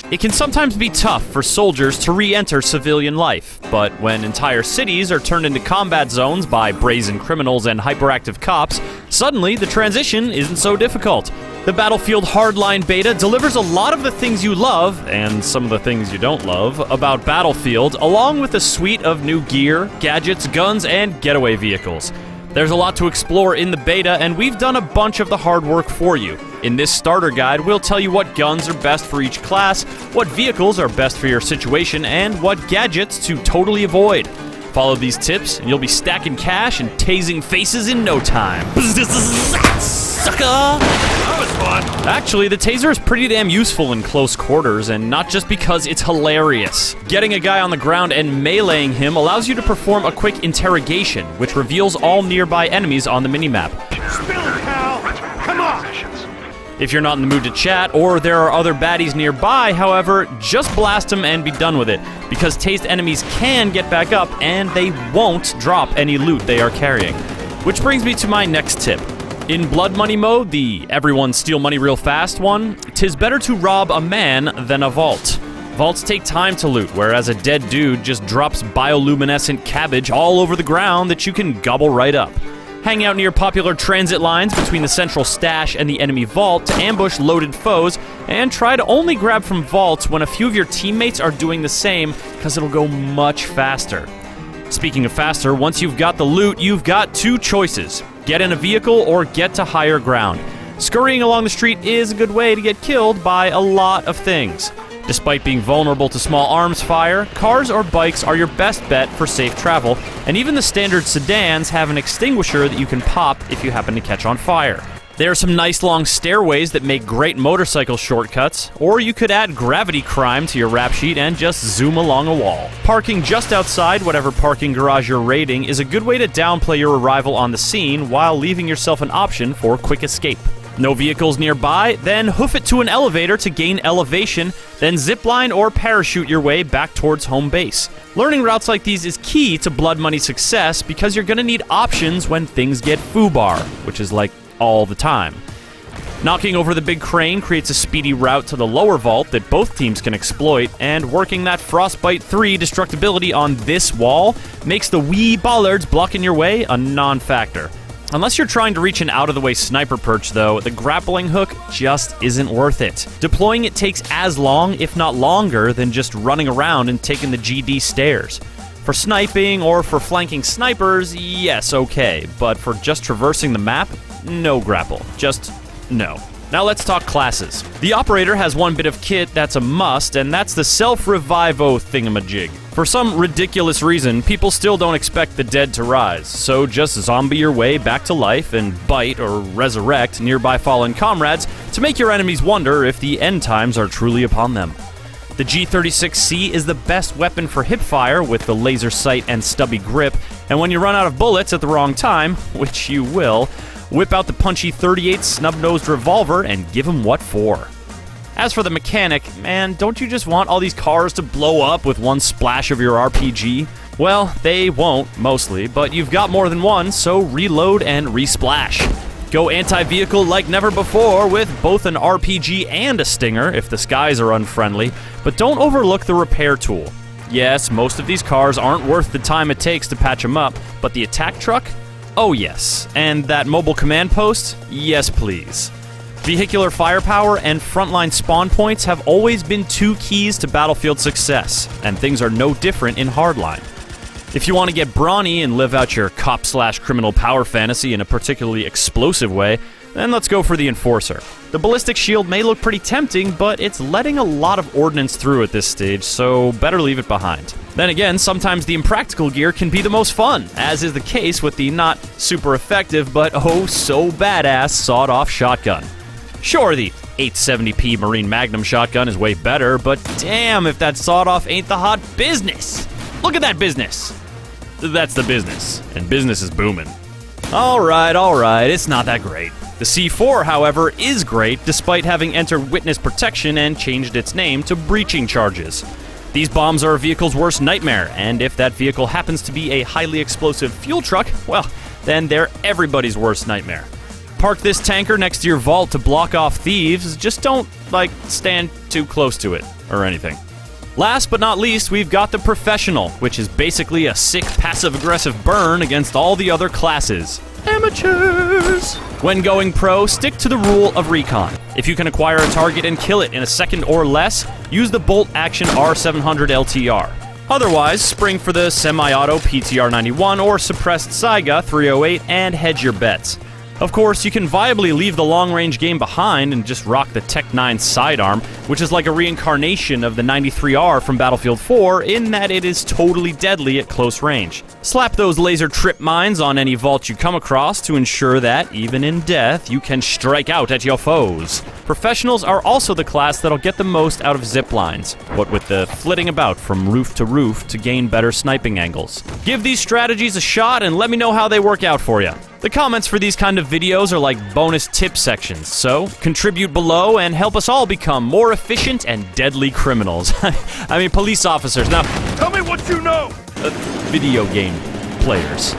It can sometimes be tough for soldiers to re-enter civilian life, but when entire cities are turned into combat zones by brazen criminals and hyperactive cops, suddenly the transition isn't so difficult. The Battlefield Hardline beta delivers a lot of the things you love, and some of the things you don't love, about Battlefield, along with a suite of new gear, gadgets, guns, and getaway vehicles. There's a lot to explore in the beta, and we've done a bunch of the hard work for you. In this starter guide, we'll tell you what guns are best for each class, what vehicles are best for your situation, and what gadgets to totally avoid. Follow these tips, and you'll be stacking cash and tasing faces in no time. Sucker! That was fun. Actually, the taser is pretty damn useful in close quarters, and not just because it's hilarious. Getting a guy on the ground and meleeing him allows you to perform a quick interrogation, which reveals all nearby enemies on the minimap. Spill it, pal! Come on! If you're not in the mood to chat, or there are other baddies nearby, however, just blast them and be done with it, because tased enemies can get back up, and they won't drop any loot they are carrying. Which brings me to my next tip. In Blood Money mode, the everyone steal money real fast one, 'tis better to rob a man than a vault. Vaults take time to loot, whereas a dead dude just drops bioluminescent cabbage all over the ground that you can gobble right up. Hang out near popular transit lines between the central stash and the enemy vault to ambush loaded foes, and try to only grab from vaults when a few of your teammates are doing the same, because it'll go much faster. Speaking of faster, once you've got the loot, you've got two choices. Get in a vehicle or get to higher ground. Scurrying along the street is a good way to get killed by a lot of things. Despite being vulnerable to small arms fire, cars or bikes are your best bet for safe travel, and even the standard sedans have an extinguisher that you can pop if you happen to catch on fire. There are some nice long stairways that make great motorcycle shortcuts, or you could add gravity crime to your rap sheet and just zoom along a wall. Parking just outside whatever parking garage you're raiding is a good way to downplay your arrival on the scene while leaving yourself an option for quick escape. No vehicles nearby? Then hoof it to an elevator to gain elevation, then zipline or parachute your way back towards home base. Learning routes like these is key to Blood Money success because you're gonna need options when things get foobar, which is like all the time. Knocking over the big crane creates a speedy route to the lower vault that both teams can exploit, and working that Frostbite 3 destructibility on this wall makes the wee bollards blocking your way a non-factor. Unless you're trying to reach an out-of-the-way sniper perch, though, the grappling hook just isn't worth it. Deploying it takes as long, if not longer, than just running around and taking the GD stairs. For sniping or for flanking snipers, yes, okay, but for just traversing the map, no grapple. Just no. Now let's talk classes. The operator has one bit of kit that's a must, and that's the self-revivo thingamajig. For some ridiculous reason, people still don't expect the dead to rise, so just zombie your way back to life and bite or resurrect nearby fallen comrades to make your enemies wonder if the end times are truly upon them. The G36C is the best weapon for hipfire with the laser sight and stubby grip, and when you run out of bullets at the wrong time, which you will, whip out the punchy .38 snub-nosed revolver and give him what for. As for the mechanic, man, don't you just want all these cars to blow up with one splash of your RPG? Well, they won't, mostly, but you've got more than one, so reload and resplash. Go anti-vehicle like never before with both an RPG and a stinger if the skies are unfriendly, but don't overlook the repair tool. Yes, most of these cars aren't worth the time it takes to patch them up, but the attack truck? Oh yes. And that mobile command post? Yes please. Vehicular firepower and frontline spawn points have always been two keys to Battlefield success, and things are no different in Hardline. If you want to get brawny and live out your cop/criminal power fantasy in a particularly explosive way, then let's go for the Enforcer. The ballistic shield may look pretty tempting, but it's letting a lot of ordnance through at this stage, so better leave it behind. Then again, sometimes the impractical gear can be the most fun, as is the case with the not super effective but oh so badass sawed-off shotgun. Sure, the 870p Marine Magnum shotgun is way better, but damn if that sawed-off ain't the hot business! Look at that business! That's the business, and business is booming. Alright, it's not that great. The C4, however, is great, despite having entered witness protection and changed its name to breaching charges. These bombs are a vehicle's worst nightmare, and if that vehicle happens to be a highly explosive fuel truck, well, then they're everybody's worst nightmare. Park this tanker next to your vault to block off thieves. Just don't, like, stand too close to it or anything. Last but not least, we've got the Professional, which is basically a sick passive-aggressive burn against all the other classes. Amateurs! When going pro, stick to the rule of recon. If you can acquire a target and kill it in a second or less, use the bolt action R700 LTR. Otherwise, spring for the semi-auto PTR91 or suppressed Saiga 308 and hedge your bets. Of course, you can viably leave the long-range game behind and just rock the Tech 9 sidearm, which is like a reincarnation of the 93R from Battlefield 4 in that it is totally deadly at close range. Slap those laser trip mines on any vault you come across to ensure that, even in death, you can strike out at your foes. Professionals are also the class that'll get the most out of zip lines, what with the flitting about from roof to gain better sniping angles. Give these strategies a shot and let me know how they work out for you. The comments for these kind of videos are like bonus tip sections, so contribute below and help us all become more efficient and deadly criminals. I mean, police officers. Now, Tell me what you know! video game players.